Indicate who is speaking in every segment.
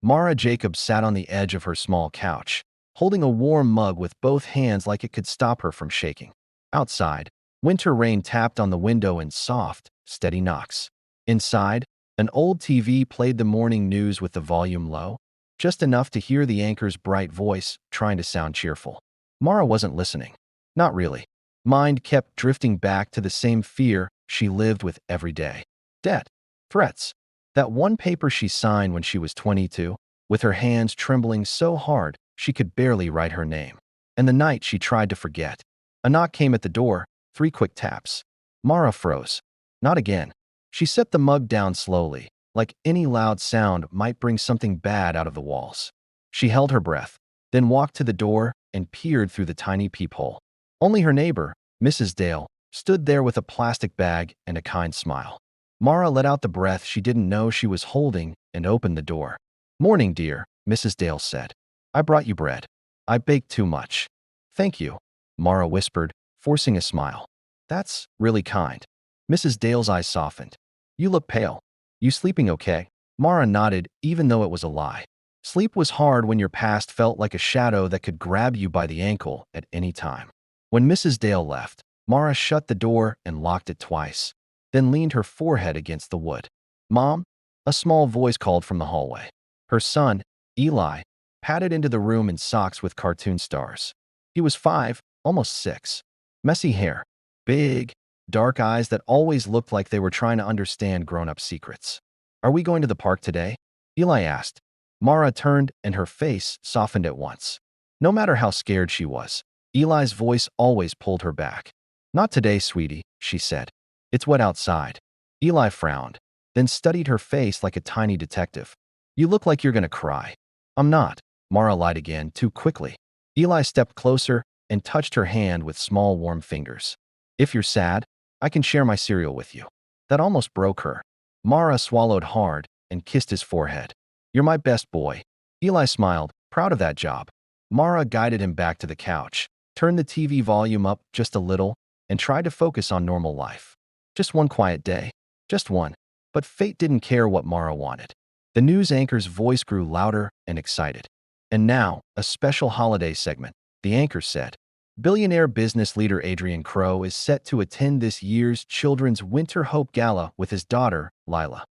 Speaker 1: Mara Jacobs sat on the edge of her small couch, holding a warm mug with both hands like it could stop her from shaking. Outside, winter rain tapped on the window in soft, steady knocks. Inside, an old TV played the morning news with the volume low, just enough to hear the anchor's bright voice trying to sound cheerful. Mara wasn't listening. Not really. Mind kept drifting back to the same fear she lived with every day. Debt. Threats. That one paper she signed when she was 22, with her hands trembling so hard she could barely write her name. And the night she tried to forget. A knock came at the door, 3 quick taps. Mara froze. Not again. She set the mug down slowly, like any loud sound might bring something bad out of the walls. She held her breath, then walked to the door and peered through the tiny peephole. Only her neighbor, Mrs. Dale, stood there with a plastic bag and a kind smile. Mara let out the breath she didn't know she was holding and opened the door. "Morning, dear," Mrs. Dale said. "I brought you bread. I baked too much." "Thank you," Mara whispered, forcing a smile. "That's really kind." Mrs. Dale's eyes softened. "You look pale. You sleeping okay?" Mara nodded, even though it was a lie. Sleep was hard when your past felt like a shadow that could grab you by the ankle at any time. When Mrs. Dale left, Mara shut the door and locked it twice, then leaned her forehead against the wood. "Mom?" A small voice called from the hallway. Her son, Eli, padded into the room in socks with cartoon stars. He was 5, almost 6. Messy hair, big, dark eyes that always looked like they were trying to understand grown-up secrets. "Are we going to the park today?" Eli asked. Mara turned and her face softened at once. No matter how scared she was, Eli's voice always pulled her back. "Not today, sweetie," she said. "It's wet outside." Eli frowned, then studied her face like a tiny detective. "You look like you're gonna cry." "I'm not," Mara lied again, too quickly. Eli stepped closer and touched her hand with small warm fingers. "If you're sad, I can share my cereal with you." That almost broke her. Mara swallowed hard and kissed his forehead. "You're my best boy." Eli smiled, proud of that job. Mara guided him back to the couch, turned the TV volume up just a little, and tried to focus on normal life. Just one quiet day. Just one. But fate didn't care what Mara wanted. The news anchor's voice grew louder and excited. "And now, a special holiday segment," the anchor said. "Billionaire business leader Adrian Crowe is set to attend this year's Children's Winter Hope Gala with his daughter, Lila."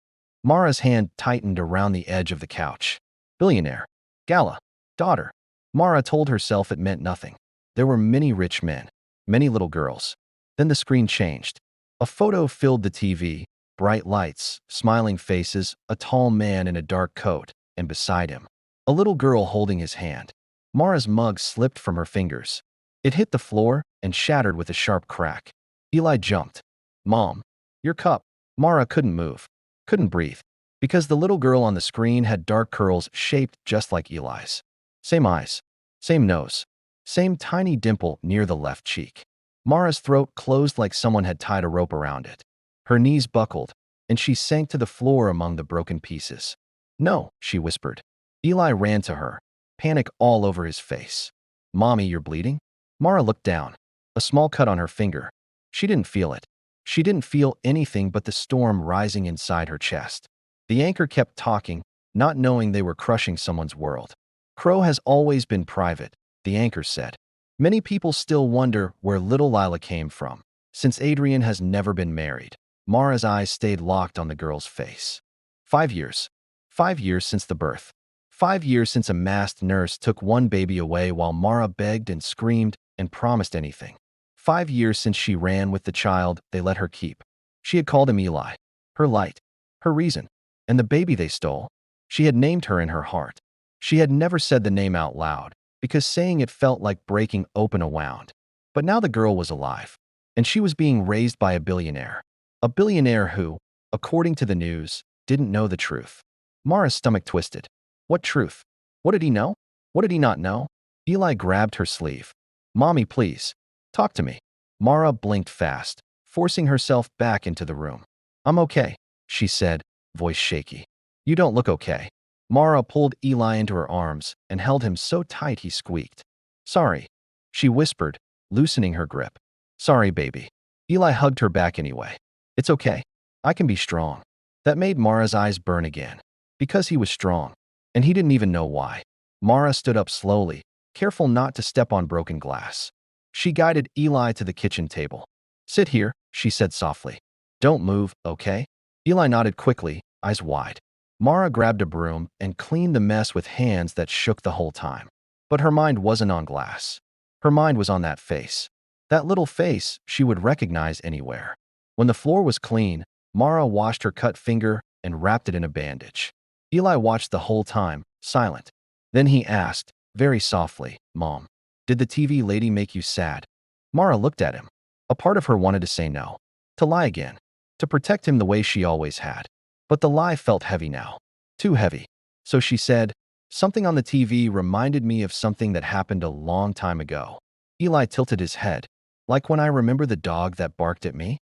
Speaker 1: Mara's hand tightened around the edge of the couch. Billionaire. Gala. Daughter. Mara told herself it meant nothing. There were many rich men, many little girls. Then the screen changed. A photo filled the TV, bright lights, smiling faces, a tall man in a dark coat, and beside him, a little girl holding his hand. Mara's mug slipped from her fingers. It hit the floor and shattered with a sharp crack. Eli jumped. "Mom, your cup." Mara couldn't move, couldn't breathe, because the little girl on the screen had dark curls shaped just like Eli's. Same eyes, same nose, same tiny dimple near the left cheek. Mara's throat closed like someone had tied a rope around it. Her knees buckled, and she sank to the floor among the broken pieces. "No," she whispered. Eli ran to her, panic all over his face. "Mommy, you're bleeding?" Mara looked down. A small cut on her finger. She didn't feel it. She didn't feel anything but the storm rising inside her chest. The anchor kept talking, not knowing they were crushing someone's world. "Crowe has always been private," the anchor said. "Many people still wonder where little Lila came from, since Adrian has never been married." Mara's eyes stayed locked on the girl's face. 5 years. 5 years since the birth. 5 years since a masked nurse took one baby away while Mara begged and screamed and promised anything. 5 years since she ran with the child they let her keep. She had called him Eli, her light, her reason. And the baby they stole, she had named her in her heart. She had never said the name out loud, because saying it felt like breaking open a wound. But now the girl was alive, and she was being raised by a billionaire. A billionaire who, according to the news, didn't know the truth. Mara's stomach twisted. What truth? What did he know? What did he not know? Eli grabbed her sleeve. "Mommy, please. Talk to me." Mara blinked fast, forcing herself back into the room. "I'm okay," she said, voice shaky. "You don't look okay." Mara pulled Eli into her arms and held him so tight he squeaked. "Sorry," she whispered, loosening her grip. "Sorry, baby." Eli hugged her back anyway. "It's okay. I can be strong." That made Mara's eyes burn again. Because he was strong. And he didn't even know why. Mara stood up slowly, careful not to step on broken glass. She guided Eli to the kitchen table. "Sit here," she said softly. "Don't move, okay?" Eli nodded quickly, eyes wide. Mara grabbed a broom and cleaned the mess with hands that shook the whole time. But her mind wasn't on glass. Her mind was on that face. That little face she would recognize anywhere. When the floor was clean, Mara washed her cut finger and wrapped it in a bandage. Eli watched the whole time, silent. Then he asked, very softly, "Mom, did the TV lady make you sad?" Mara looked at him. A part of her wanted to say no, to lie again, to protect him the way she always had. But the lie felt heavy now, too heavy. So she said, "Something on the TV reminded me of something that happened a long time ago." Eli tilted his head. "Like when I remember the dog that barked at me?"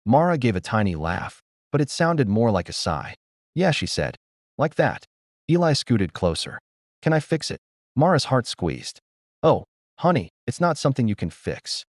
Speaker 1: Mara gave a tiny laugh, but it sounded more like a sigh. "Yeah," she said. "Like that." Eli scooted closer. "Can I fix it?" Mara's heart squeezed. "Oh, honey, it's not something you can fix."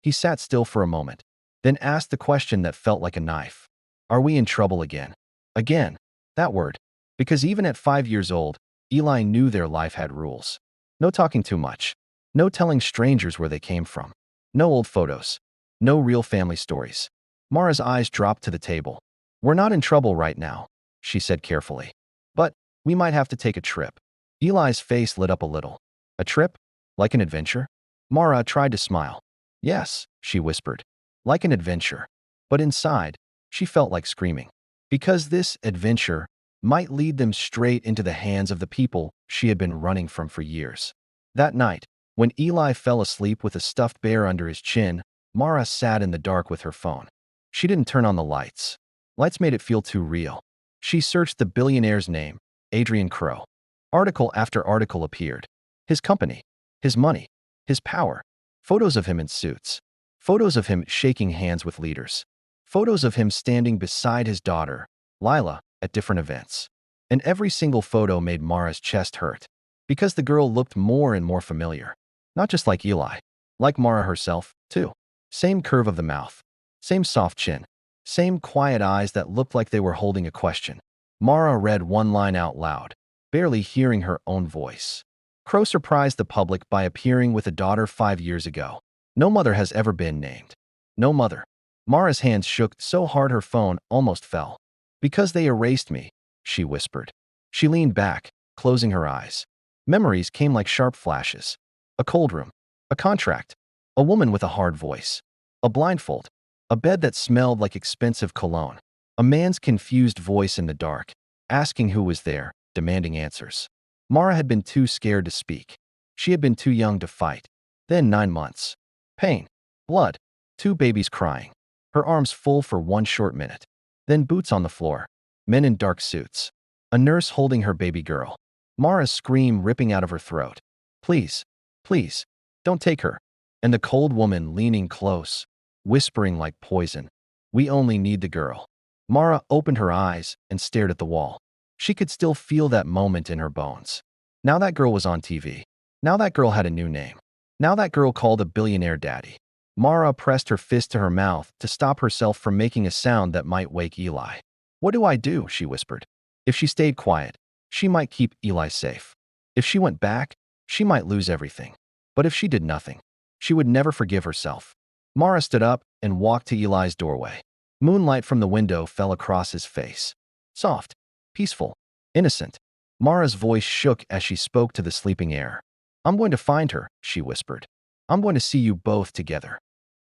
Speaker 1: He sat still for a moment, then asked the question that felt like a knife. "Are we in trouble again?" Again. That word. Because even at 5 years old, Eli knew their life had rules. No talking too much. No telling strangers where they came from. No old photos. No real family stories. Mara's eyes dropped to the table. "We're not in trouble right now," she said carefully. "But we might have to take a trip." Eli's face lit up a little. "A trip? Like an adventure?" Mara tried to smile. "Yes," she whispered. "Like an adventure." But inside, she felt like screaming. Because this adventure might lead them straight into the hands of the people she had been running from for years. That night, when Eli fell asleep with a stuffed bear under his chin, Mara sat in the dark with her phone. She didn't turn on the lights. Lights made it feel too real. She searched the billionaire's name, Adrian Crow. Article after article appeared. His company, his money, his power. Photos of him in suits. Photos of him shaking hands with leaders. Photos of him standing beside his daughter, Lila, at different events. And every single photo made Mara's chest hurt. Because the girl looked more and more familiar. Not just like Eli. Like Mara herself, too. Same curve of the mouth. Same soft chin. Same quiet eyes that looked like they were holding a question. Mara read one line out loud, barely hearing her own voice. Crow surprised the public by appearing with a daughter 5 years ago. No mother has ever been named. No mother. Mara's hands shook so hard her phone almost fell. "Because they erased me," she whispered. She leaned back, closing her eyes. Memories came like sharp flashes. A cold room. A contract. A woman with a hard voice. A blindfold. A bed that smelled like expensive cologne. A man's confused voice in the dark, asking who was there, demanding answers. Mara had been too scared to speak. She had been too young to fight. Then 9 months. Pain. Blood. 2 babies crying. Her arms full for one short minute. Then boots on the floor. Men in dark suits. A nurse holding her baby girl. Mara's scream ripping out of her throat. "Please, please, don't take her." And the cold woman leaning close, whispering like poison. "We only need the girl." Mara opened her eyes and stared at the wall. She could still feel that moment in her bones. Now that girl was on TV. Now that girl had a new name. Now that girl called a billionaire daddy. Mara pressed her fist to her mouth to stop herself from making a sound that might wake Eli. "What do I do?" she whispered. If she stayed quiet, she might keep Eli safe. If she went back, she might lose everything. But if she did nothing, she would never forgive herself. Mara stood up and walked to Eli's doorway. Moonlight from the window fell across his face. Soft, peaceful, innocent. Mara's voice shook as she spoke to the sleeping air. "I'm going to find her," she whispered. "I'm going to see you both together."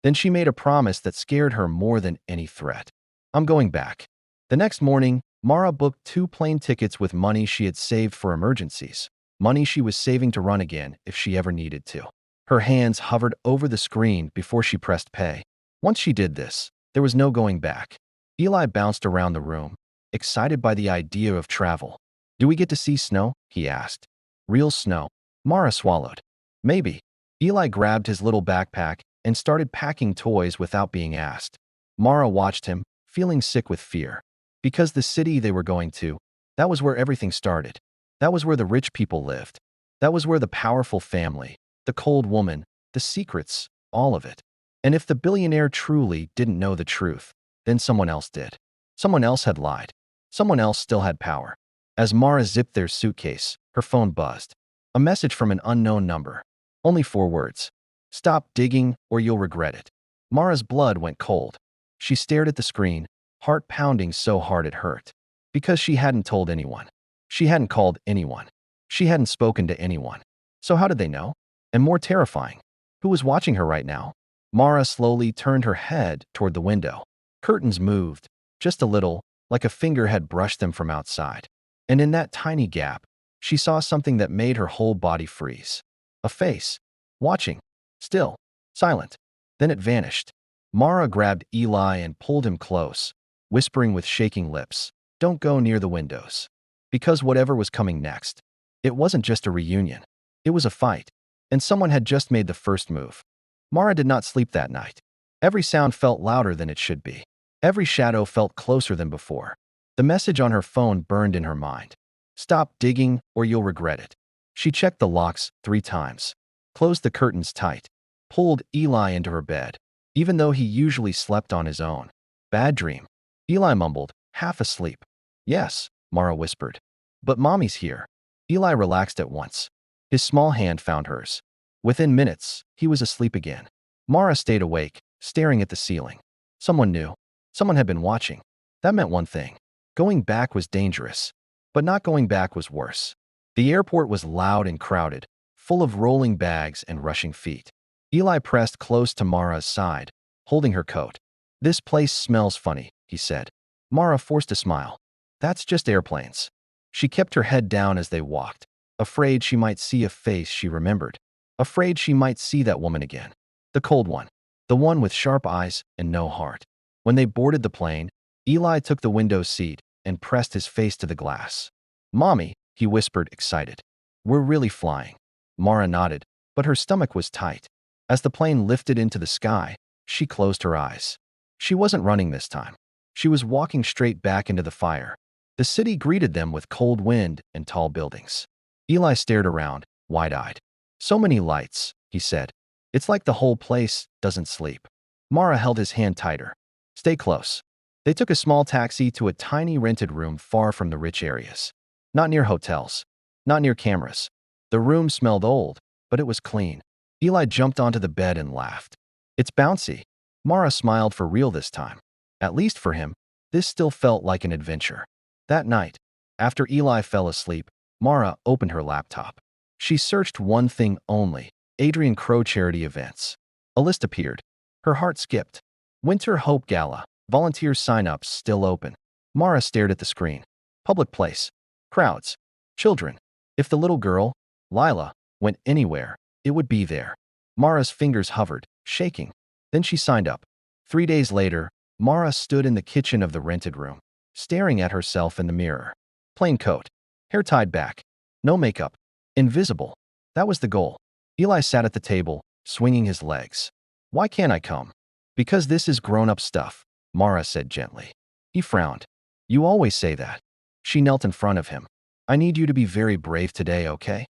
Speaker 1: Then she made a promise that scared her more than any threat. "I'm going back." The next morning, Mara booked 2 plane tickets with money she had saved for emergencies. Money she was saving to run again if she ever needed to. Her hands hovered over the screen before she pressed pay. Once she did this, there was no going back. Eli bounced around the room, excited by the idea of travel. "Do we get to see snow?" he asked. "Real snow." Mara swallowed. "Maybe." Eli grabbed his little backpack and started packing toys without being asked. Mara watched him, feeling sick with fear. Because the city they were going to, that was where everything started. That was where the rich people lived. That was where the powerful family, the cold woman, the secrets, all of it. And if the billionaire truly didn't know the truth, then someone else did. Someone else had lied. Someone else still had power. As Mara zipped their suitcase, her phone buzzed. A message from an unknown number. Only 4 words. Stop digging or you'll regret it. Mara's blood went cold. She stared at the screen, heart pounding so hard it hurt. Because she hadn't told anyone. She hadn't called anyone. She hadn't spoken to anyone. So how did they know? And more terrifying, who was watching her right now? Mara slowly turned her head toward the window. Curtains moved, just a little, like a finger had brushed them from outside. And in that tiny gap, she saw something that made her whole body freeze. A face. Watching. Still. Silent. Then it vanished. Mara grabbed Eli and pulled him close, whispering with shaking lips, "Don't go near the windows." Because whatever was coming next, it wasn't just a reunion. It was a fight. And someone had just made the first move. Mara did not sleep that night. Every sound felt louder than it should be. Every shadow felt closer than before. The message on her phone burned in her mind. Stop digging or you'll regret it. She checked the locks 3 times, closed the curtains tight, pulled Eli into her bed, even though he usually slept on his own. Bad dream. Eli mumbled, half asleep. Yes, Mara whispered. But Mommy's here. Eli relaxed at once. His small hand found hers. Within minutes, he was asleep again. Mara stayed awake, staring at the ceiling. Someone knew. Someone had been watching. That meant one thing. Going back was dangerous. But not going back was worse. The airport was loud and crowded, full of rolling bags and rushing feet. Eli pressed close to Mara's side, holding her coat. "This place smells funny," he said. Mara forced a smile. "That's just airplanes." She kept her head down as they walked, afraid she might see a face she remembered. Afraid she might see that woman again. The cold one. The one with sharp eyes and no heart. When they boarded the plane, Eli took the window seat and pressed his face to the glass. "Mommy," he whispered, excited. "We're really flying." Mara nodded, but her stomach was tight. As the plane lifted into the sky, she closed her eyes. She wasn't running this time. She was walking straight back into the fire. The city greeted them with cold wind and tall buildings. Eli stared around, wide-eyed. "So many lights," he said. "It's like the whole place doesn't sleep." Mara held his hand tighter. "Stay close." They took a small taxi to a tiny rented room far from the rich areas. Not near hotels. Not near cameras. The room smelled old, but it was clean. Eli jumped onto the bed and laughed. "It's bouncy." Mara smiled for real this time. At least for him, this still felt like an adventure. That night, after Eli fell asleep, Mara opened her laptop. She searched one thing only: Adrian Crow charity events. A list appeared. Her heart skipped. Winter Hope Gala. Volunteer sign-ups still open. Mara stared at the screen. Public place. Crowds. Children. If the little girl, Lila, went anywhere, it would be there. Mara's fingers hovered, shaking. Then she signed up. 3 days later, Mara stood in the kitchen of the rented room, staring at herself in the mirror. Plain coat. Hair tied back. No makeup. Invisible. That was the goal. Eli sat at the table, swinging his legs. "Why can't I come?" "Because this is grown-up stuff," Mara said gently. He frowned. "You always say that." She knelt in front of him. "I need you to be very brave today, okay?"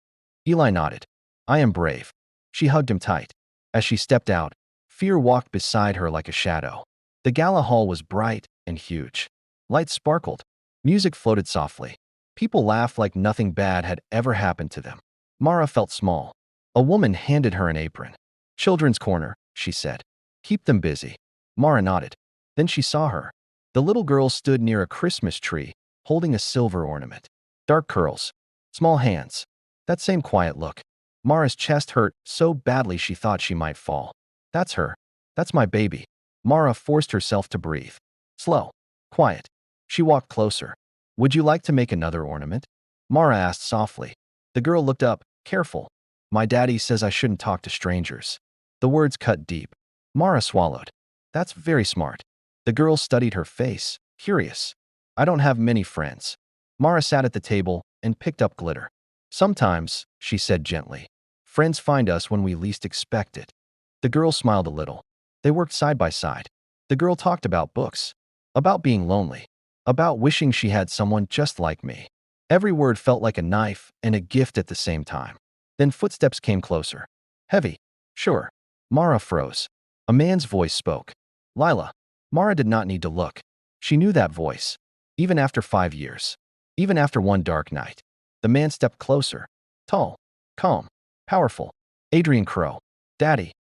Speaker 1: Eli nodded. "I am brave." She hugged him tight. As she stepped out, fear walked beside her like a shadow. The gala hall was bright and huge. Lights sparkled. Music floated softly. People laughed like nothing bad had ever happened to them. Mara felt small. A woman handed her an apron. "Children's corner," she said. "Keep them busy." Mara nodded. Then she saw her. The little girl stood near a Christmas tree, holding a silver ornament. Dark curls. Small hands. That same quiet look. Mara's chest hurt so badly she thought she might fall. "That's her. That's my baby." Mara forced herself to breathe. Slow. Quiet. She walked closer. "Would you like to make another ornament?" Mara asked softly. The girl looked up, careful. "My daddy says I shouldn't talk to strangers." The words cut deep. Mara swallowed. "That's very smart." The girl studied her face, curious. "I don't have many friends." Mara sat at the table and picked up glitter. "Sometimes," she said gently, "friends find us when we least expect it." The girl smiled a little. They worked side by side. The girl talked about books, about being lonely, about wishing she had someone just like me. Every word felt like a knife and a gift at the same time. Then footsteps came closer. Heavy. Sure. Mara froze. A man's voice spoke. "Lila." Mara did not need to look. She knew that voice, even after 5 years. Even after one dark night, the man stepped closer. Tall, calm, powerful. Adrian Crow. Daddy,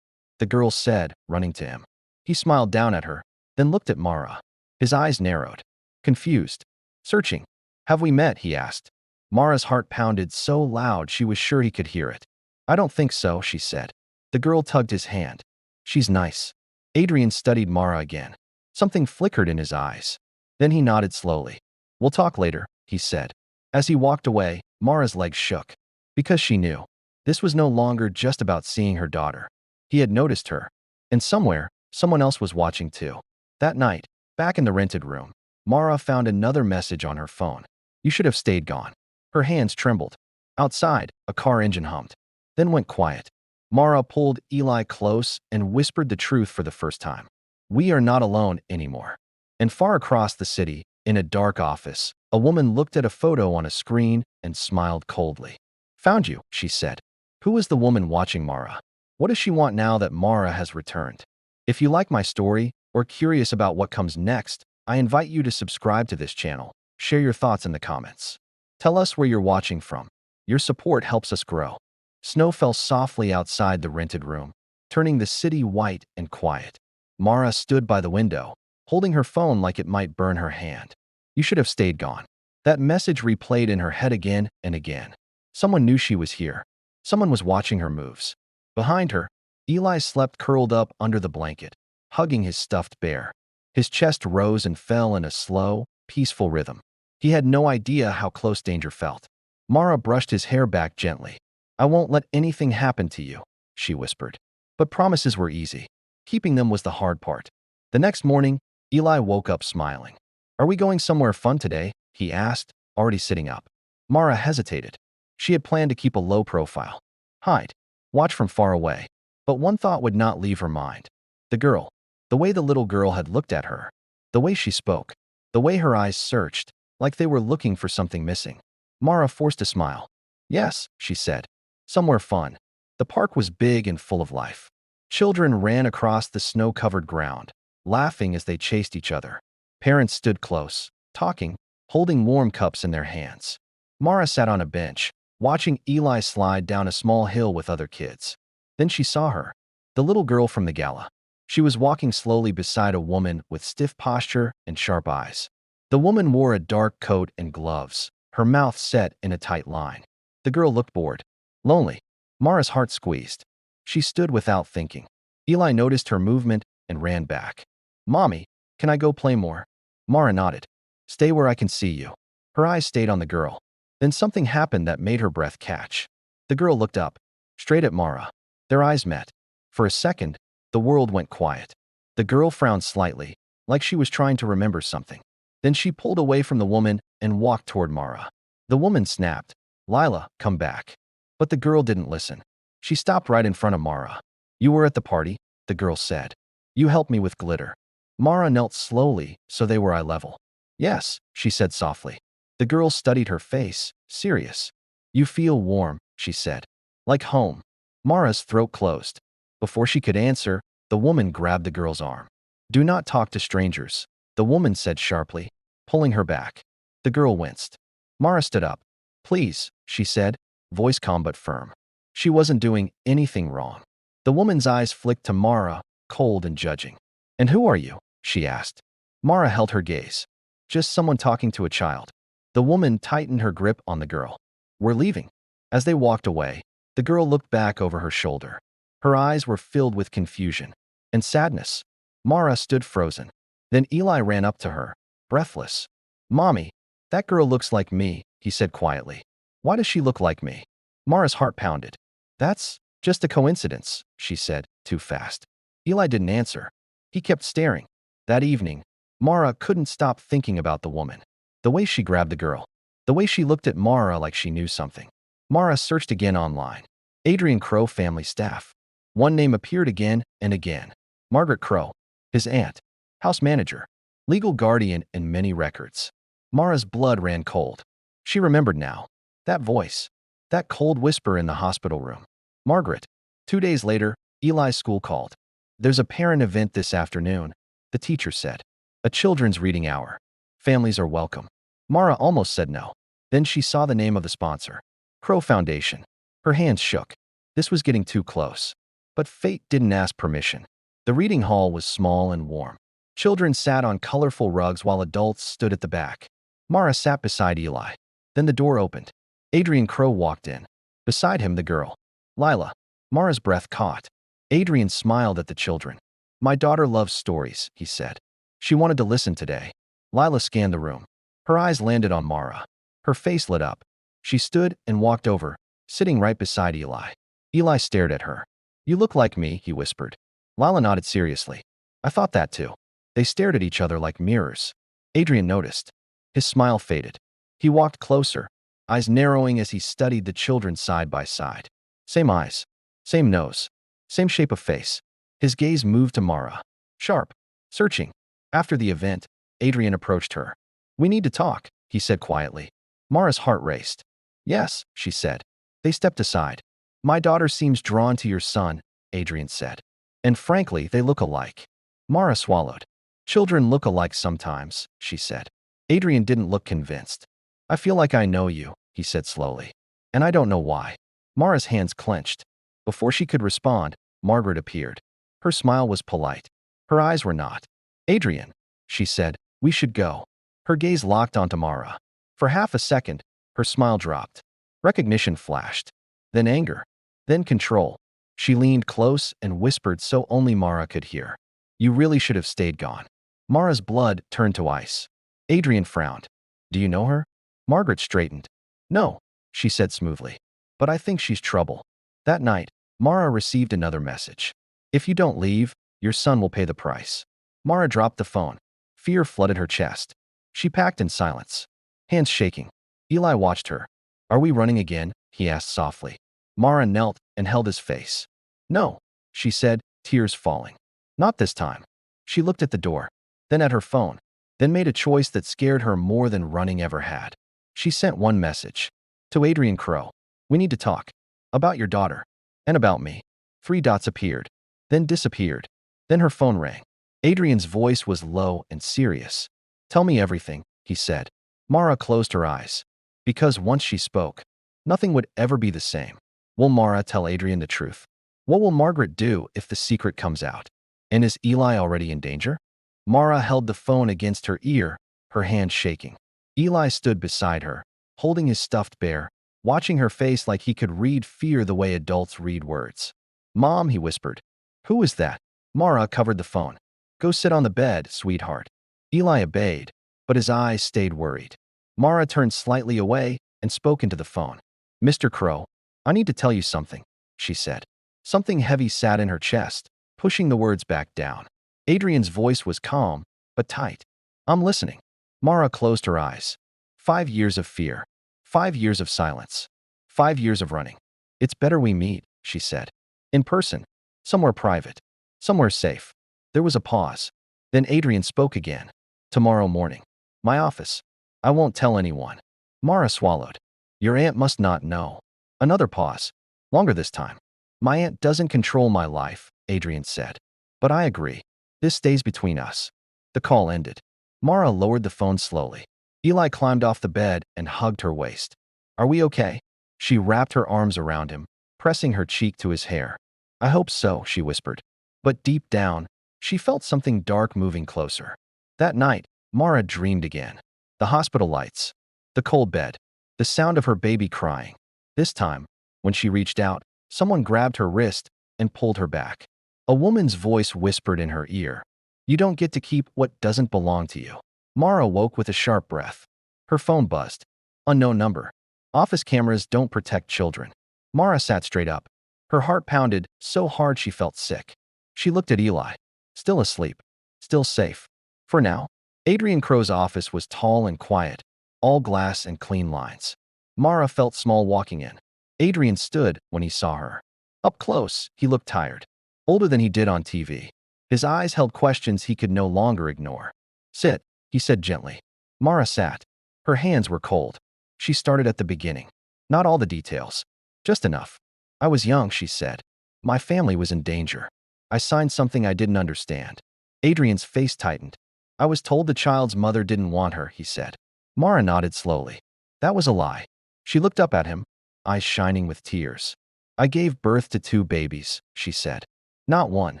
Speaker 1: the girl said, running to him. He smiled down at her, then looked at Mara. His eyes narrowed. Confused. Searching. Have we met? He asked. Mara's heart pounded so loud she was sure he could hear it. I don't think so, she said. The girl tugged his hand. She's nice. Adrian studied Mara again. Something flickered in his eyes. Then he nodded slowly. We'll talk later, he said. As he walked away, Mara's legs shook. Because she knew. This was no longer just about seeing her daughter. He had noticed her. And somewhere, someone else was watching too. That night, back in the rented room, Mara found another message on her phone. You should have stayed gone. Her hands trembled. Outside, a car engine hummed. Then went quiet. Mara pulled Eli close and whispered the truth for the first time. We are not alone anymore. And far across the city, in a dark office, a woman looked at a photo on a screen and smiled coldly. Found you, she said. Who is the woman watching Mara? What does she want now that Mara has returned? If you like my story or curious about what comes next, I invite you to subscribe to this channel. Share your thoughts in the comments. Tell us where you're watching from. Your support helps us grow. Snow fell softly outside the rented room, turning the city white and quiet. Mara stood by the window, holding her phone like it might burn her hand. You should have stayed gone. That message replayed in her head again and again. Someone knew she was here. Someone was watching her moves. Behind her, Eli slept curled up under the blanket, hugging his stuffed bear. His chest rose and fell in a slow, peaceful rhythm. He had no idea how close danger felt. Mara brushed his hair back gently. I won't let anything happen to you, she whispered. But promises were easy. Keeping them was the hard part. The next morning, Eli woke up smiling. Are we going somewhere fun today? He asked, already sitting up. Mara hesitated. She had planned to keep a low profile. Hide. Watch from far away. But one thought would not leave her mind. The girl. The way the little girl had looked at her. The way she spoke. The way her eyes searched, like they were looking for something missing. Mara forced a smile. Yes, she said. Somewhere fun. The park was big and full of life. Children ran across the snow-covered ground, laughing as they chased each other. Parents stood close, talking, holding warm cups in their hands. Mara sat on a bench, watching Eli slide down a small hill with other kids. Then she saw her, the little girl from the gala. She was walking slowly beside a woman with stiff posture and sharp eyes. The woman wore a dark coat and gloves, her mouth set in a tight line. The girl looked bored. Lonely. Mara's heart squeezed. She stood without thinking. Eli noticed her movement and ran back. Mommy, can I go play more? Mara nodded. Stay where I can see you. Her eyes stayed on the girl. Then something happened that made her breath catch. The girl looked up, straight at Mara. Their eyes met. For a second, the world went quiet. The girl frowned slightly, like she was trying to remember something. Then she pulled away from the woman and walked toward Mara. The woman snapped, Lila, come back. But the girl didn't listen. She stopped right in front of Mara. You were at the party, the girl said. You helped me with glitter. Mara knelt slowly so they were eye level. Yes, she said softly. The girl studied her face, serious. You feel warm, she said. Like home. Mara's throat closed. Before she could answer, the woman grabbed the girl's arm. Do not talk to strangers, the woman said sharply, pulling her back. The girl winced. Mara stood up. Please, she said, voice calm but firm. She wasn't doing anything wrong. The woman's eyes flicked to Mara, cold and judging. And who are you? She asked. Mara held her gaze. Just someone talking to a child. The woman tightened her grip on the girl. We're leaving. As they walked away, the girl looked back over her shoulder. Her eyes were filled with confusion and sadness. Mara stood frozen. Then Eli ran up to her, breathless. Mommy, that girl looks like me, he said quietly. Why does she look like me? Mara's heart pounded. That's just a coincidence, she said, too fast. Eli didn't answer. He kept staring. That evening, Mara couldn't stop thinking about the woman. The way she grabbed the girl. The way she looked at Mara like she knew something. Mara searched again online. Adrian Crow family staff. One name appeared again and again. Margaret Crow, his aunt, house manager, legal guardian, and many records. Mara's blood ran cold. She remembered now. That voice. That cold whisper in the hospital room. Margaret. 2 days later, Eli's school called. There's a parent event this afternoon, the teacher said. A children's reading hour. Families are welcome. Mara almost said no. Then she saw the name of the sponsor. Crow Foundation. Her hands shook. This was getting too close. But fate didn't ask permission. The reading hall was small and warm. Children sat on colorful rugs while adults stood at the back. Mara sat beside Eli. Then the door opened. Adrian Crow walked in. Beside him, the girl. Lila. Mara's breath caught. Adrian smiled at the children. My daughter loves stories, he said. She wanted to listen today. Lila scanned the room. Her eyes landed on Mara. Her face lit up. She stood and walked over, sitting right beside Eli. Eli stared at her. You look like me, he whispered. Lila nodded seriously. I thought that too. They stared at each other like mirrors. Adrian noticed. His smile faded. He walked closer, eyes narrowing as he studied the children side by side. Same eyes, same nose, same shape of face. His gaze moved to Mara. Sharp, searching. After the event, Adrian approached her. We need to talk, he said quietly. Mara's heart raced. Yes, she said. They stepped aside. My daughter seems drawn to your son, Adrian said. And frankly, they look alike. Mara swallowed. Children look alike sometimes, she said. Adrian didn't look convinced. I feel like I know you, he said slowly. And I don't know why. Mara's hands clenched. Before she could respond, Margaret appeared. Her smile was polite. Her eyes were not. Adrian, she said, we should go. Her gaze locked onto Mara. For half a second, her smile dropped. Recognition flashed. Then anger. Then control. She leaned close and whispered so only Mara could hear. You really should have stayed gone. Mara's blood turned to ice. Adrian frowned. Do you know her? Margaret straightened. No, she said smoothly. But I think she's trouble. That night, Mara received another message. If you don't leave, your son will pay the price. Mara dropped the phone. Fear flooded her chest. She packed in silence, hands shaking. Eli watched her. Are we running again? He asked softly. Mara knelt and held his face. No, she said, tears falling. Not this time. She looked at the door, then at her phone, then made a choice that scared her more than running ever had. She sent one message. To Adrian Crow. We need to talk. About your daughter. And about me. 3 dots appeared. Then disappeared. Then her phone rang. Adrian's voice was low and serious. Tell me everything, he said. Mara closed her eyes. Because once she spoke, nothing would ever be the same. Will Mara tell Adrian the truth? What will Margaret do if the secret comes out? And is Eli already in danger? Mara held the phone against her ear, her hand shaking. Eli stood beside her, holding his stuffed bear, watching her face like he could read fear the way adults read words. Mom, he whispered. Who is that? Mara covered the phone. Go sit on the bed, sweetheart. Eli obeyed, but his eyes stayed worried. Mara turned slightly away and spoke into the phone. Mr. Crow, I need to tell you something, she said. Something heavy sat in her chest, pushing the words back down. Adrian's voice was calm, but tight. I'm listening. Mara closed her eyes. 5 years of fear. 5 years of silence. 5 years of running. It's better we meet, she said. In person. Somewhere private. Somewhere safe. There was a pause. Then Adrian spoke again. Tomorrow morning. My office. I won't tell anyone. Mara swallowed. Your aunt must not know. Another pause. Longer this time. My aunt doesn't control my life, Adrian said. But I agree. This stays between us. The call ended. Mara lowered the phone slowly. Eli climbed off the bed and hugged her waist. Are we okay? She wrapped her arms around him, pressing her cheek to his hair. I hope so, she whispered. But deep down, she felt something dark moving closer. That night, Mara dreamed again. The hospital lights. The cold bed. The sound of her baby crying. This time, when she reached out, someone grabbed her wrist and pulled her back. A woman's voice whispered in her ear. You don't get to keep what doesn't belong to you. Mara woke with a sharp breath. Her phone buzzed. Unknown number. Office cameras don't protect children. Mara sat straight up. Her heart pounded so hard she felt sick. She looked at Eli. Still asleep. Still safe. For now. Adrian Crow's office was tall and quiet. All glass and clean lines. Mara felt small walking in. Adrian stood when he saw her. Up close, he looked tired. Older than he did on TV. His eyes held questions he could no longer ignore. Sit, he said gently. Mara sat. Her hands were cold. She started at the beginning. Not all the details. Just enough. I was young, she said. My family was in danger. I signed something I didn't understand. Adrian's face tightened. I was told the child's mother didn't want her, he said. Mara nodded slowly. That was a lie. She looked up at him, eyes shining with tears. I gave birth to 2 babies, she said. Not 1.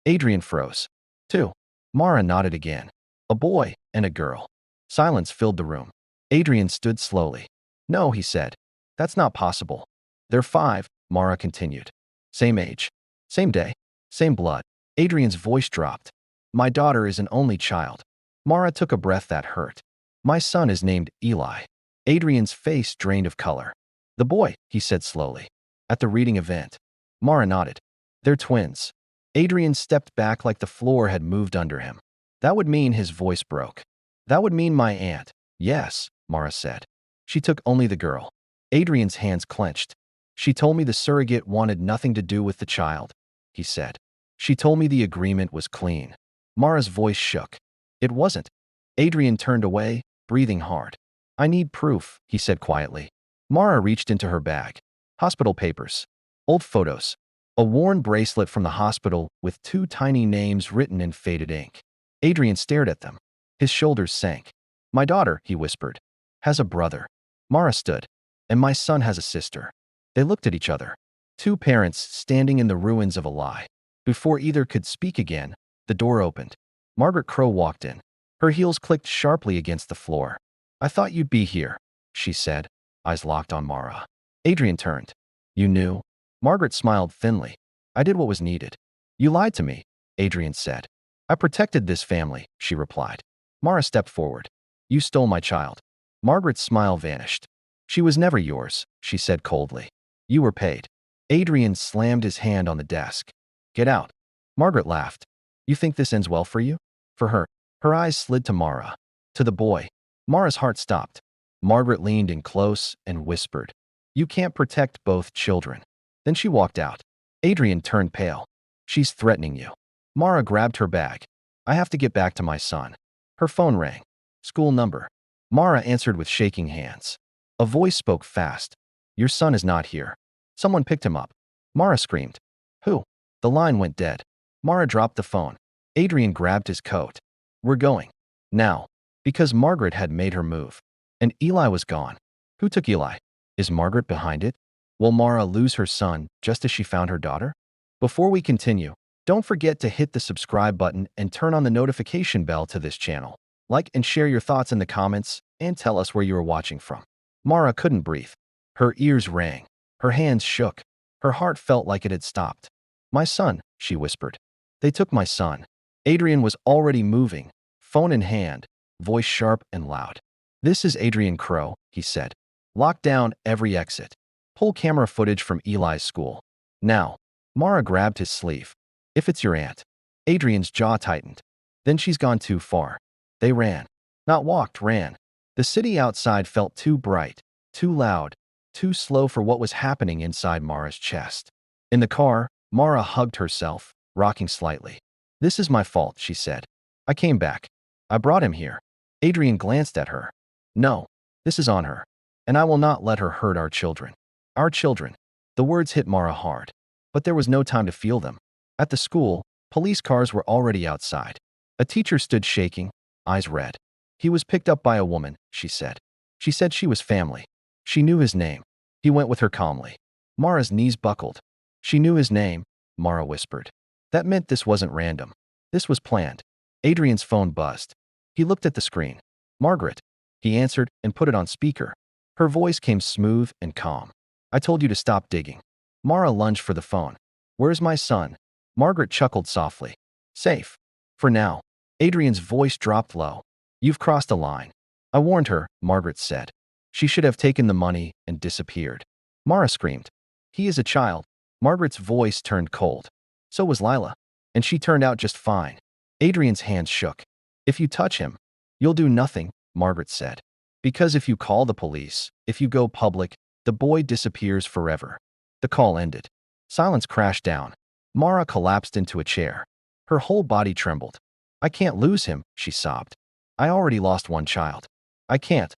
Speaker 1: Adrian froze. 2. Mara nodded again. A boy and a girl. Silence filled the room. Adrian stood slowly. No, he said. That's not possible. They're 5, Mara continued. Same age. Same day. Same blood. Adrian's voice dropped. My daughter is an only child. Mara took a breath that hurt. My son is named Eli. Adrian's face drained of color. The boy, he said slowly. At the reading event. Mara nodded. They're twins. Adrian stepped back like the floor had moved under him. That would mean his voice broke. That would mean my aunt. Yes, Mara said. She took only the girl. Adrian's hands clenched. She told me the surrogate wanted nothing to do with the child, he said. She told me the agreement was clean. Mara's voice shook. It wasn't. Adrian turned away, breathing hard. I need proof, he said quietly. Mara reached into her bag. Hospital papers. Old photos. A worn bracelet from the hospital with 2 tiny names written in faded ink. Adrian stared at them. His shoulders sank. My daughter, he whispered, has a brother. Mara stood. And my son has a sister. They looked at each other. 2 parents standing in the ruins of a lie. Before either could speak again, the door opened. Margaret Crow walked in. Her heels clicked sharply against the floor. I thought you'd be here, she said, eyes locked on Mara. Adrian turned. You knew? Margaret smiled thinly. I did what was needed. You lied to me, Adrian said. I protected this family, she replied. Mara stepped forward. You stole my child. Margaret's smile vanished. She was never yours, she said coldly. You were paid. Adrian slammed his hand on the desk. Get out. Margaret laughed. You think this ends well for you? For her. Her eyes slid to Mara. To the boy. Mara's heart stopped. Margaret leaned in close and whispered, You can't protect both children. Then she walked out. Adrian turned pale. She's threatening you. Mara grabbed her bag. I have to get back to my son. Her phone rang. School number. Mara answered with shaking hands. A voice spoke fast. Your son is not here. Someone picked him up. Mara screamed. Who? The line went dead. Mara dropped the phone. Adrian grabbed his coat. We're going. Now. Because Margaret had made her move. And Eli was gone. Who took Eli? Is Margaret behind it? Will Mara lose her son just as she found her daughter? Before we continue, don't forget to hit the subscribe button and turn on the notification bell to this channel. Like and share your thoughts in the comments and tell us where you are watching from. Mara couldn't breathe. Her ears rang. Her hands shook. Her heart felt like it had stopped. My son, she whispered. They took my son. Adrian was already moving, phone in hand, voice sharp and loud. This is Adrian Crow, he said. Lock down every exit. Pull camera footage from Eli's school. Now. Mara grabbed his sleeve. If it's your aunt. Adrian's jaw tightened. Then she's gone too far. They ran. Not walked, ran. The city outside felt too bright, too loud, too slow for what was happening inside Mara's chest. In the car, Mara hugged herself, rocking slightly. This is my fault, she said. I came back. I brought him here. Adrian glanced at her. No, this is on her. And I will not let her hurt our children. Our children. The words hit Mara hard. But there was no time to feel them. At the school, police cars were already outside. A teacher stood shaking, eyes red. He was picked up by a woman, she said. She said she was family. She knew his name. He went with her calmly. Mara's knees buckled. She knew his name, Mara whispered. That meant this wasn't random. This was planned. Adrian's phone buzzed. He looked at the screen. Margaret. He answered and put it on speaker. Her voice came smooth and calm. I told you to stop digging. Mara lunged for the phone. Where's my son? Margaret chuckled softly. Safe. For now. Adrian's voice dropped low. You've crossed a line. I warned her, Margaret said. She should have taken the money and disappeared. Mara screamed. He is a child. Margaret's voice turned cold. So was Lila. And she turned out just fine. Adrian's hands shook. If you touch him, you'll do nothing, Margaret said. Because if you call the police, if you go public, the boy disappears forever. The call ended. Silence crashed down. Mara collapsed into a chair. Her whole body trembled. I can't lose him, she sobbed. I already lost one child. I can't.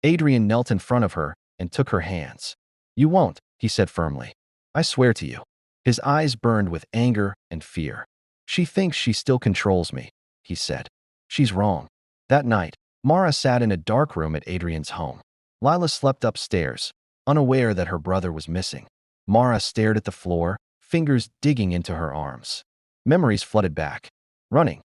Speaker 1: Adrian knelt in front of her and took her hands. You won't, he said firmly. I swear to you. His eyes burned with anger and fear. She thinks she still controls me, he said. She's wrong. That night, Mara sat in a dark room at Adrian's home. Lila slept upstairs, unaware that her brother was missing. Mara stared at the floor, fingers digging into her arms. Memories flooded back. Running,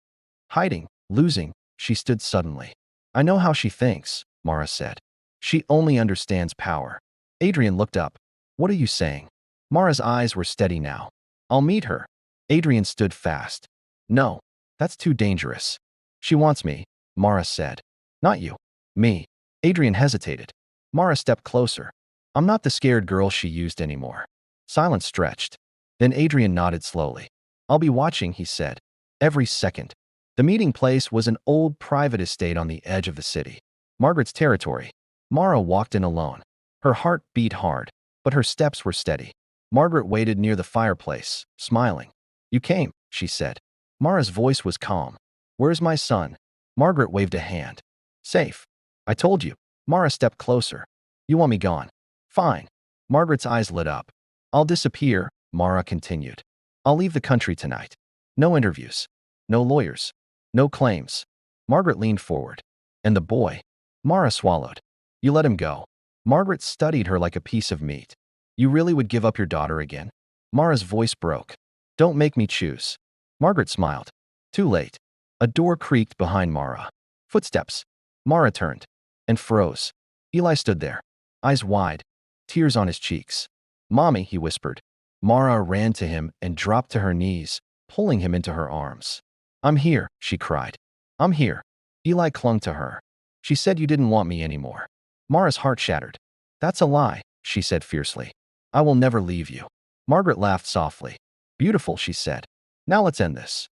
Speaker 1: hiding, losing, she stood suddenly. I know how she thinks, Mara said. She only understands power. Adrian looked up. What are you saying? Mara's eyes were steady now. I'll meet her. Adrian stood fast. No, that's too dangerous. She wants me, Mara said. Not you. Me. Adrian hesitated. Mara stepped closer. I'm not the scared girl she used anymore. Silence stretched. Then Adrian nodded slowly. I'll be watching, he said. Every second. The meeting place was an old private estate on the edge of the city. Margaret's territory. Mara walked in alone. Her heart beat hard, but her steps were steady. Margaret waited near the fireplace, smiling. You came, she said. Mara's voice was calm. Where's my son? Margaret waved a hand. Safe. I told you. Mara stepped closer. You want me gone? Fine. Margaret's eyes lit up. I'll disappear, Mara continued. I'll leave the country tonight. No interviews. No lawyers. No claims. Margaret leaned forward. And the boy? Mara swallowed. You let him go. Margaret studied her like a piece of meat. You really would give up your daughter again? Mara's voice broke. Don't make me choose. Margaret smiled. Too late. A door creaked behind Mara. Footsteps. Mara turned and froze. Eli stood there, eyes wide, tears on his cheeks. Mommy, he whispered. Mara ran to him and dropped to her knees, pulling him into her arms. I'm here, she cried. I'm here. Eli clung to her. She said you didn't want me anymore. Mara's heart shattered. That's a lie, she said fiercely. I will never leave you. Margaret laughed softly. Beautiful, she said. Now let's end this.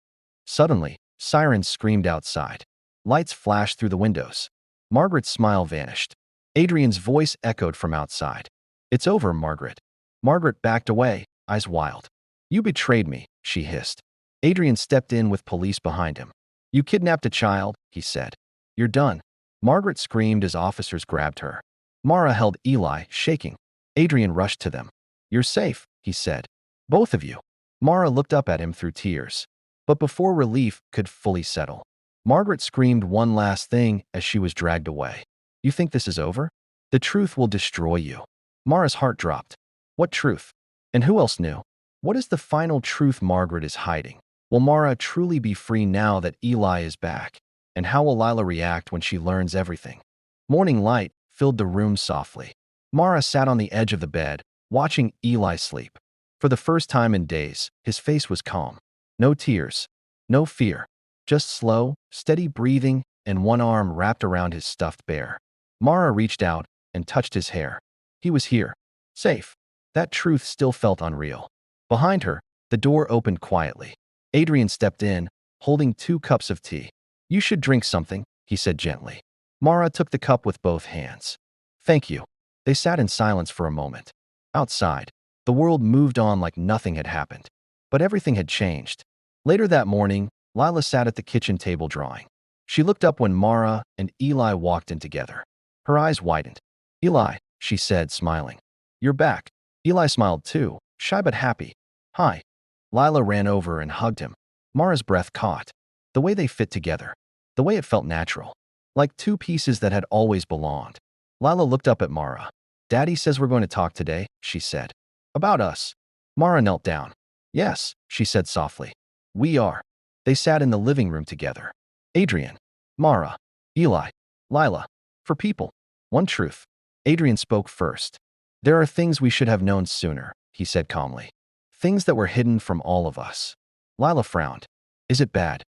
Speaker 1: Suddenly, sirens screamed outside. Lights flashed through the windows. Margaret's smile vanished. Adrian's voice echoed from outside. It's over, Margaret. Margaret backed away, eyes wild. You betrayed me, she hissed. Adrian stepped in with police behind him. You kidnapped a child, he said. You're done. Margaret screamed as officers grabbed her. Mara held Eli, shaking. Adrian rushed to them. You're safe, he said. Both of you. Mara looked up at him through tears. But before relief could fully settle, Margaret screamed one last thing as she was dragged away. You think this is over? The truth will destroy you. Mara's heart dropped. What truth? And who else knew? What is the final truth Margaret is hiding? Will Mara truly be free now that Eli is back? And how will Lila react when she learns everything? Morning light filled the room softly. Mara sat on the edge of the bed, watching Eli sleep. For the first time in days, his face was calm. No tears, no fear, just slow, steady breathing and one arm wrapped around his stuffed bear. Mara reached out and touched his hair. He was here, safe. That truth still felt unreal. Behind her, the door opened quietly. Adrian stepped in, holding 2 cups of tea. You should drink something, he said gently. Mara took the cup with both hands. Thank you. They sat in silence for a moment. Outside, the world moved on like nothing had happened. But everything had changed. Later that morning, Lila sat at the kitchen table drawing. She looked up when Mara and Eli walked in together. Her eyes widened. Eli, she said, smiling. You're back. Eli smiled too, shy but happy. Hi. Lila ran over and hugged him. Mara's breath caught. The way they fit together. The way it felt natural. Like 2 pieces that had always belonged. Lila looked up at Mara. Daddy says we're going to talk today, she said. About us. Mara knelt down. Yes, she said softly. We are. They sat in the living room together. Adrian, Mara, Eli, Lila. For people. One truth. Adrian spoke first. There are things we should have known sooner, he said calmly. Things that were hidden from all of us. Lila frowned. Is it bad?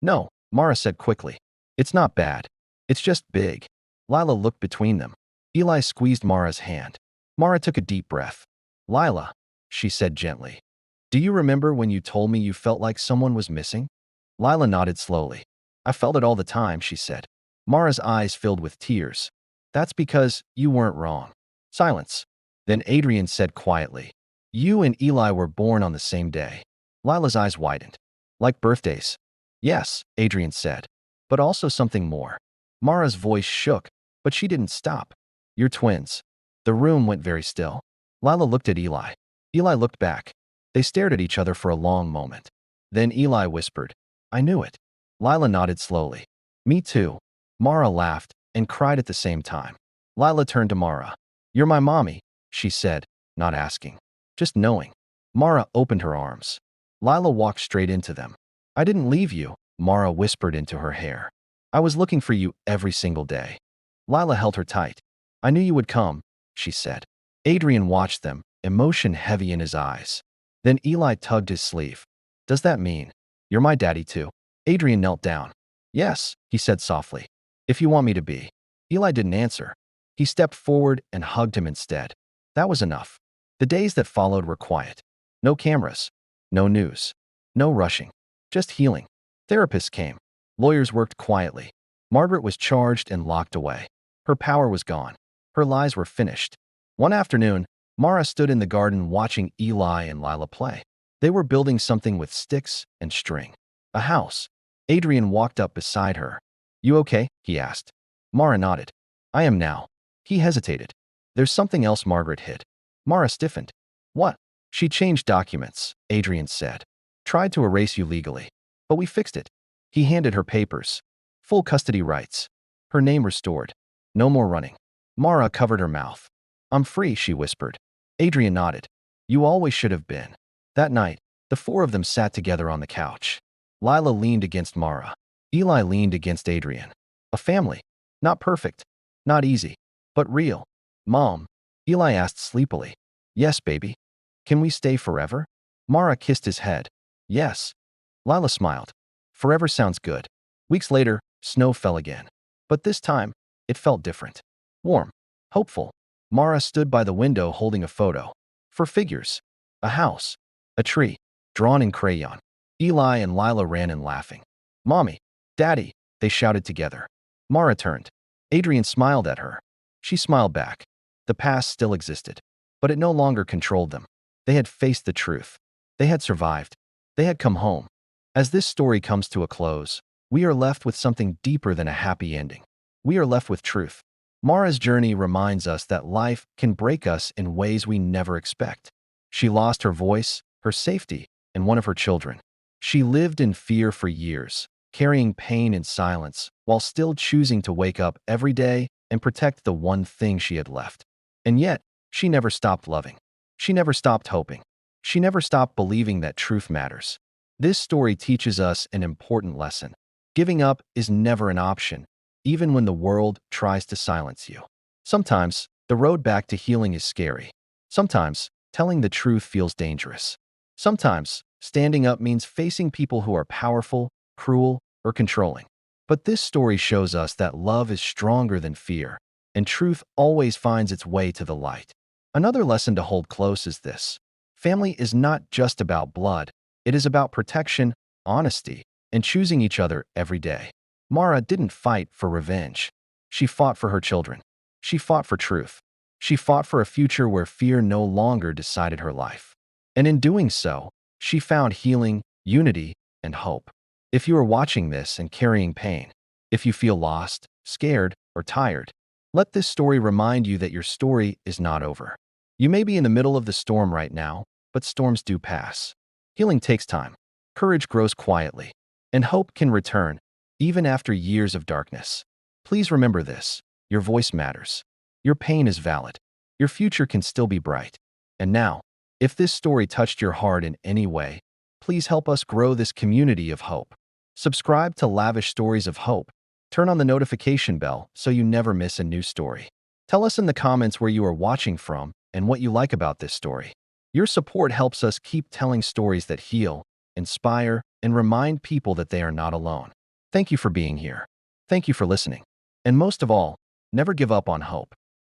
Speaker 1: No, Mara said quickly. It's not bad. It's just big. Lila looked between them. Eli squeezed Mara's hand. Mara took a deep breath. Lila, she said gently. Do you remember when you told me you felt like someone was missing? Lila nodded slowly. I felt it all the time, she said. Mara's eyes filled with tears. That's because you weren't wrong. Silence. Then Adrian said quietly. You and Eli were born on the same day. Lila's eyes widened. Like birthdays. Yes, Adrian said. But also something more. Mara's voice shook, but she didn't stop. You're twins. The room went very still. Lila looked at Eli. Eli looked back. They stared at each other for a long moment. Then Eli whispered, I knew it. Lila nodded slowly. Me too. Mara laughed and cried at the same time. Lila turned to Mara. "You're my mommy," she said, not asking, just knowing. Mara opened her arms. Lila walked straight into them. "I didn't leave you," Mara whispered into her hair. "I was looking for you every single day." Lila held her tight. "I knew you would come," she said. Adrian watched them, emotion heavy in his eyes. Then Eli tugged his sleeve. "Does that mean you're my daddy too?" Adrian knelt down. "Yes," he said softly. "If you want me to be." Eli didn't answer. He stepped forward and hugged him instead. That was enough. The days that followed were quiet. No cameras, no news, no rushing, just healing. Therapists came. Lawyers worked quietly. Margaret was charged and locked away. Her power was gone. Her lies were finished. One afternoon, Mara stood in the garden watching Eli and Lila play. They were building something with sticks and string. A house. Adrian walked up beside her. "You okay?" he asked. Mara nodded. "I am now." He hesitated. "There's something else," Margaret hid. Mara stiffened. "What?" "She changed documents," Adrian said. "Tried to erase you legally. But we fixed it." He handed her papers. Full custody rights. Her name restored. No more running. Mara covered her mouth. "I'm free," she whispered. Adrian nodded. "You always should have been." That night, the four of them sat together on the couch. Lila leaned against Mara. Eli leaned against Adrian. A family. Not perfect. Not easy. But real. "Mom," Eli asked sleepily. "Yes, baby. Can we stay forever?" Mara kissed his head. "Yes." Lila smiled. "Forever sounds good." Weeks later, snow fell again. But this time, it felt different. Warm. Hopeful. Mara stood by the window holding a photo. 4 figures. A house. A tree. Drawn in crayon. Eli and Lila ran in laughing. "Mommy! Daddy!" they shouted together. Mara turned. Adrian smiled at her. She smiled back. The past still existed. But it no longer controlled them. They had faced the truth. They had survived. They had come home. As this story comes to a close, we are left with something deeper than a happy ending. We are left with truth. Mara's journey reminds us that life can break us in ways we never expect. She lost her voice, her safety, and one of her children. She lived in fear for years, carrying pain in silence, while still choosing to wake up every day and protect the one thing she had left. And yet, she never stopped loving. She never stopped hoping. She never stopped believing that truth matters. This story teaches us an important lesson. Giving up is never an option, even when the world tries to silence you. Sometimes, the road back to healing is scary. Sometimes, telling the truth feels dangerous. Sometimes, standing up means facing people who are powerful, cruel, or controlling. But this story shows us that love is stronger than fear, and truth always finds its way to the light. Another lesson to hold close is this. Family is not just about blood. It is about protection, honesty, and choosing each other every day. Mara didn't fight for revenge. She fought for her children. She fought for truth. She fought for a future where fear no longer decided her life. And in doing so, she found healing, unity, and hope. If you are watching this and carrying pain, if you feel lost, scared, or tired, let this story remind you that your story is not over. You may be in the middle of the storm right now, but storms do pass. Healing takes time. Courage grows quietly. And hope can return, even after years of darkness. Please remember this. Your voice matters. Your pain is valid. Your future can still be bright. And now, if this story touched your heart in any way, please help us grow this community of hope. Subscribe to Lavish Stories of Hope. Turn on the notification bell so you never miss a new story. Tell us in the comments where you are watching from and what you like about this story. Your support helps us keep telling stories that heal, inspire, and remind people that they are not alone. Thank you for being here. Thank you for listening. And most of all, never give up on hope.